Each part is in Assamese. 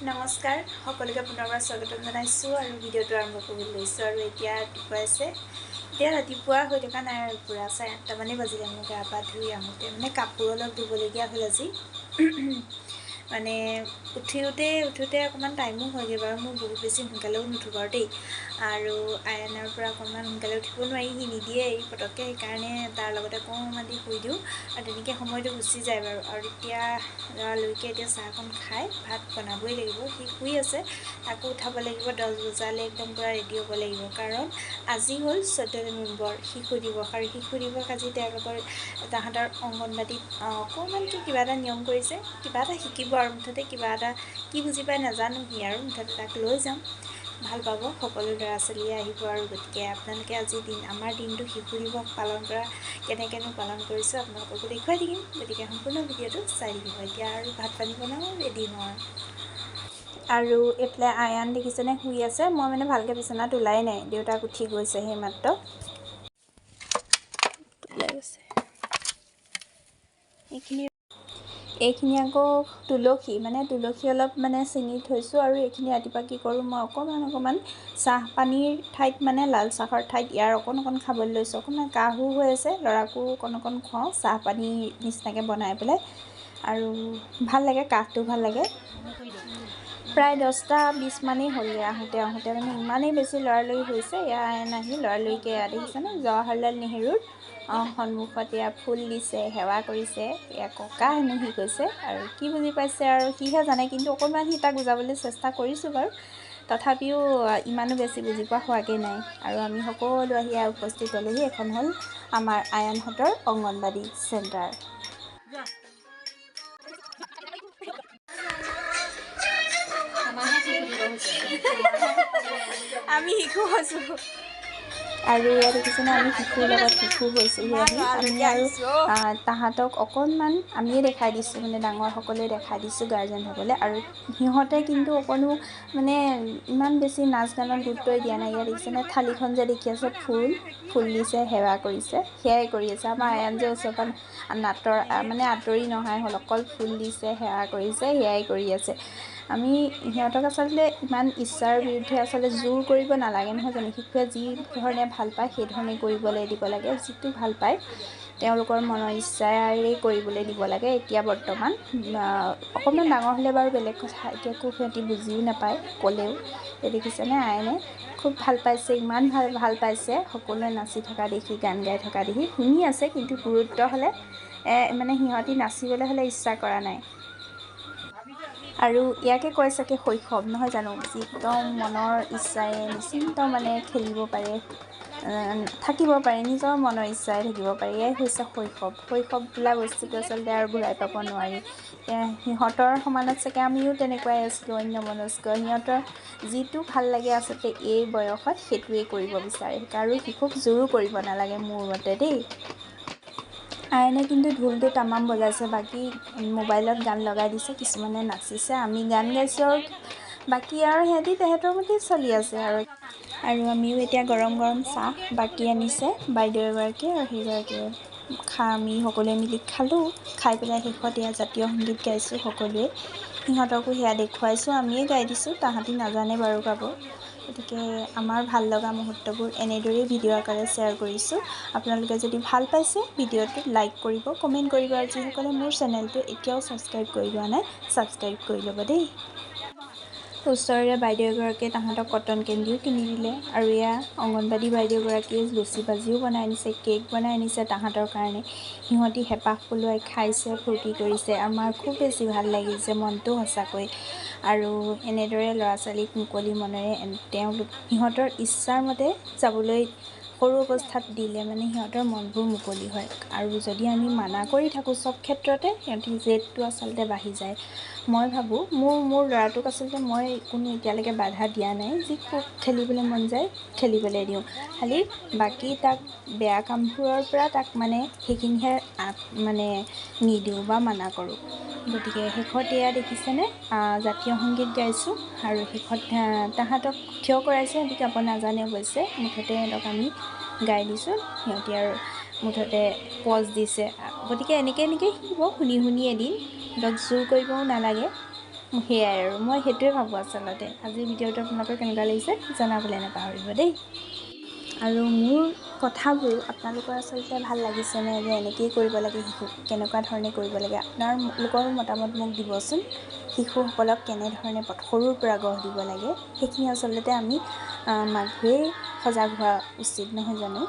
নমস্কাৰ সকলোকে পুনৰবাৰ স্বাগতম জনাইছোঁ আৰু ভিডিঅ'টো আৰম্ভ কৰিবলৈ লৈছোঁ আৰু এতিয়া ৰাতিপুৱা হৈ থকা নাই আৰু পুৰা 8:30 মানে বাজিলে মোৰ গা পা ধুই আহোঁতে মানে কাপোৰ অলপ ধুবলগীয়া হ'ল আজি মানে উঠোঁতে অকণমান টাইমো হয়গৈ বাৰু মোৰ বহুত বেছি সোনকালেও নুঠো বাৰু দেই আৰু আয়নৰ পৰা অকণমান সোনকালে উঠিব নোৱাৰি সি নিদিয়েই পটককৈ সেইকাৰণে তাৰ লগতে অকণমান দি শুই দিওঁ আৰু তেনেকৈ সময়টো গুচি যায় বাৰু আৰু এতিয়া লৰালৰিকৈ এতিয়া চাহকণ খাই ভাত বনাবই লাগিব সি শুই আছে তাকো উঠাব লাগিব 10 বজালৈ একদম পূৰা ৰেডি হ'ব লাগিব কাৰণ আজি হ'ল 14 নৱেম্বৰ শিশু দিৱস আৰু শিশু দিৱস আজি তেওঁলোকৰ তাহাঁতৰ অংগনবাড়ীত অকণমানকৈ কিবা এটা নিয়ম কৰিছে কিবা এটা শিকিব আৰু মুঠতে কিবা এটা কি বুজি পাই নাজানো সি আৰু মুঠতে তাক লৈ যাম ভাল পাব সকলো ল'ৰা ছোৱালীয়ে আহিব আৰু গতিকে আপোনালোকে আজি আমাৰ দিনটো শিশু দিৱস পালন কৰা কেনেকৈনো পালন কৰিছোঁ আপোনালোককো দেখুৱাই থাকিম গতিকে সম্পূৰ্ণ ভিডিঅ'টো চাই থাকিব এতিয়া আৰু ভাত পানী বনাওঁ ৰেডি হওঁ আৰু এইফালে আয়ান দেখিছেনে শুই আছে মই মানে ভালকৈ বিচনাত ওলাই নাই দেউতাক উঠি গৈছে সেই মাত্ৰ ওলাই গৈছে এইখিনি আকৌ তুলসী অলপ ছিঙি থৈছোঁ আৰু এইখিনি ৰাতিপুৱা কি কৰোঁ মই অকণমান চাহ পানীৰ ঠাইত লাল চাহৰ ঠাইত ইয়াৰ অকণ খাবলৈ লৈছোঁ অকণমান কাহো হৈ আছে ল'ৰাকো অকণ খুৱাওঁ চাহ পানী নিচিনাকৈ বনাই পেলাই আৰু ভাল লাগে কাহটো ভাল লাগে প্ৰায় 10-20 মানেই হ'লগৈ আহোঁতে ইমানেই বেছি লৰালৰি হৈছে এয়া নাহি লৰালৰিকৈ এয়া দেখিছেনে জৱাহৰলাল নেহৰুৰ সন্মুখত এয়া ফুল দিছে সেৱা কৰিছে এয়া ককা হেনো সি কৈছে আৰু কি বুজি পাইছে আৰু সিহে জানে কিন্তু অকণমান সি তাক বুজাবলৈ চেষ্টা কৰিছোঁ বাৰু তথাপিও ইমানো বেছি বুজি পোৱা হোৱাগৈ নাই আৰু আমি সকলো আহি উপস্থিত হ'লোহি এখন হ'ল আমাৰ আয়ানহঁতৰ অংগনবাড়ী চেণ্টাৰ আমি শিশু হৈছোঁ আৰু ইয়াত দেখিছেনে আমি শিশুৰ লগত শিশু হৈছোঁহি আমি আৰু তাহাঁতক অকণমান আমিয়ে দেখাই দিছোঁ ডাঙৰ সকলোৱে দেখাই দিছোঁ গাৰ্জেনসকলে আৰু সিহঁতে কিন্তু অকণো ইমান বেছি নাচ গানত গুৰুত্বই দিয়া নাই ইয়াত দেখিছেনে থালিখন যে দেখি আছে ফুল দিছে সেৱা কৰিছে সেয়াই কৰি আছে আমাৰ আয়ান যে ওচৰৰ পৰা আঁতৰি নহাই হ'ল অকল ফুল দিছে সেৱা কৰিছে সেয়াই কৰি আছে আমি সিহঁতক আচলতে ইমান ইচ্ছাৰ বিৰুদ্ধে আচলতে জোৰ কৰিব নালাগে নহয় জানো শিশুৱে যি ধৰণে ভাল পায় সেই ধৰণে কৰিবলৈ দিব লাগে যিটো ভাল পায় তেওঁলোকৰ মনৰ ইচ্ছাৰে কৰিবলৈ দিব লাগে এতিয়া বৰ্তমান অকণমান ডাঙৰ হ'লে বাৰু বেলেগ কথা এতিয়া একো সিহঁতি বুজিও নাপায় ক'লেও দেখিছেনে আইনে খুব ভাল পাইছে ইমান ভাল পাইছে সকলোৱে নাচি থকা দেখি গান গাই থকা দেখি শুনি আছে কিন্তু গুৰুত্ব হ'লে সিহঁতি নাচিবলৈ হ'লে ইচ্ছা কৰা নাই আৰু ইয়াকে কয় চাগে শৈশৱ নহয় জানো একদম মনৰ ইচ্ছাৰে নিশ্চিন্ত খেলিব পাৰে থাকিব পাৰে নিজৰ মনৰ ইচ্ছাৰে থাকিব পাৰে এয়াই হৈছে শৈশৱ বোলা বস্তুটো আচলতে আৰু ঘূৰাই পাব নোৱাৰি সিহঁতৰ সমানত চাগে আমিও তেনেকুৱাই আছিলোঁ অন্যমনস্ক সিহঁতৰ যিটো ভাল লাগে আচলতে এই বয়সত সেইটোৱেই কৰিব বিচাৰে আৰু শিশুক জোৰো কৰিব নালাগে মোৰ মতে দেই আইনে কিন্তু ঢোলটো তামাম বজাইছে বাকী মোবাইলত গান লগাই দিছে কিছুমানে নাচিছে আমি গান গাইছোঁ আৰু বাকী আৰু তেহেঁতৰ মতে চলি আছে আৰু আমিও এতিয়া গৰম চাহ বাকী আনিছে বাইদেউ এগৰাকীয়ে আৰু সেইগৰাকীয়ে আমি সকলোৱে মিলি খালোঁ খাই পেলাই শেষত এয়া জাতীয় সংগীত গাইছোঁ সকলোৱে সিহঁতকো সেয়া দেখুৱাইছোঁ আমিয়ে গাই দিছোঁ তাহাঁতি নাজানে বাৰু গাব গতিকে আমাৰ ভাল লগা মুহূৰ্তবোৰ এনেদৰেই ভিডিঅ' আকাৰে শ্বেয়াৰ কৰিছোঁ আপোনালোকে যদি ভাল পাইছে ভিডিঅ'টো লাইক কৰিব কমেণ্ট কৰিব আৰু যিসকলে মোৰ চেনেলটো এতিয়াও ছাবস্ক্ৰাইব কৰি লোৱা নাই ছাবস্ক্ৰাইব কৰি ল'ব দেই ওচৰৰে বাইদেউ এগৰাকীয়ে তাহাঁতক কটন কেণ্ডিও কিনি দিলে আৰু এয়া অংগনবাড়ী বাইদেউগৰাকীয়ে লুচি ভাজিও বনাই আনিছে কেক বনাই আনিছে তাহাঁতৰ কাৰণে সিহঁতি হেঁপাহ পলুৱাই খাইছে ফূৰ্তি কৰিছে আমাৰ খুব বেছি ভাল লাগিছে মনটো সঁচাকৈ আৰু এনেদৰে ল'ৰা ছোৱালীক মুকলি মনেৰে তেওঁলোক সিহঁতৰ ইচ্ছাৰ মতে যাবলৈ সৰু অৱস্থাত দিলে সিহঁতৰ মনবোৰ মুকলি হয় আৰু যদি আমি মানা কৰি থাকোঁ চব ক্ষেত্ৰতে সিহঁতি জেদটো আচলতে বাঢ়ি যায় মই ভাবোঁ মোৰ ল'ৰাটোক আচলতে মই কোনো এতিয়ালৈকে বাধা দিয়া নাই যি খুব খেলিবলৈ মন যায় খেলিবলৈ দিওঁ খালি বাকী তাক বেয়া কামবোৰৰ পৰা তাক সেইখিনিহে নিদিওঁ বা মানা কৰোঁ গতিকে শেষত এয়া দেখিছেনে জাতীয় সংগীত গাইছোঁ আৰু শেষত তাহাঁতক থিয় কৰাইছে সিহঁতি গাব নাজানে অৱশ্যে মুঠতে সিহঁতক আমি গাই দিছোঁ সিহঁতি আৰু মুঠতে পজ দিছে গতিকে এনেকৈ শিকিব শুনি এদিন সিহঁতক জোৰ কৰিবও নালাগে সেয়াই আৰু মই সেইটোৱে ভাবোঁ আচলতে। আজিৰ ভিডিঅ'টো আপোনালোকৰ কেনেকুৱা লাগিছে জনাবলৈ নাপাহৰিব দেই। আৰু মোৰ কথাবোৰ আপোনালোকৰ আচলতে ভাল লাগিছেনে, যে এনেকৈয়ে কৰিব লাগে শিশুক, কেনেকুৱা ধৰণে কৰিব লাগে, আপোনালোকৰ মতামত মোক দিবচোন। শিশুসকলক কেনেধৰণে সৰুৰ পৰা গঢ় দিব লাগে, সেইখিনি আচলতে আমি মাকবোৰেই সজাগ হোৱা উচিত, নহয় জানো?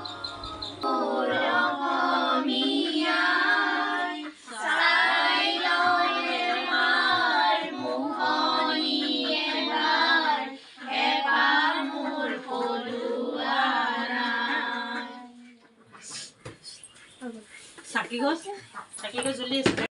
চাকি গছ জ্বলি আছে।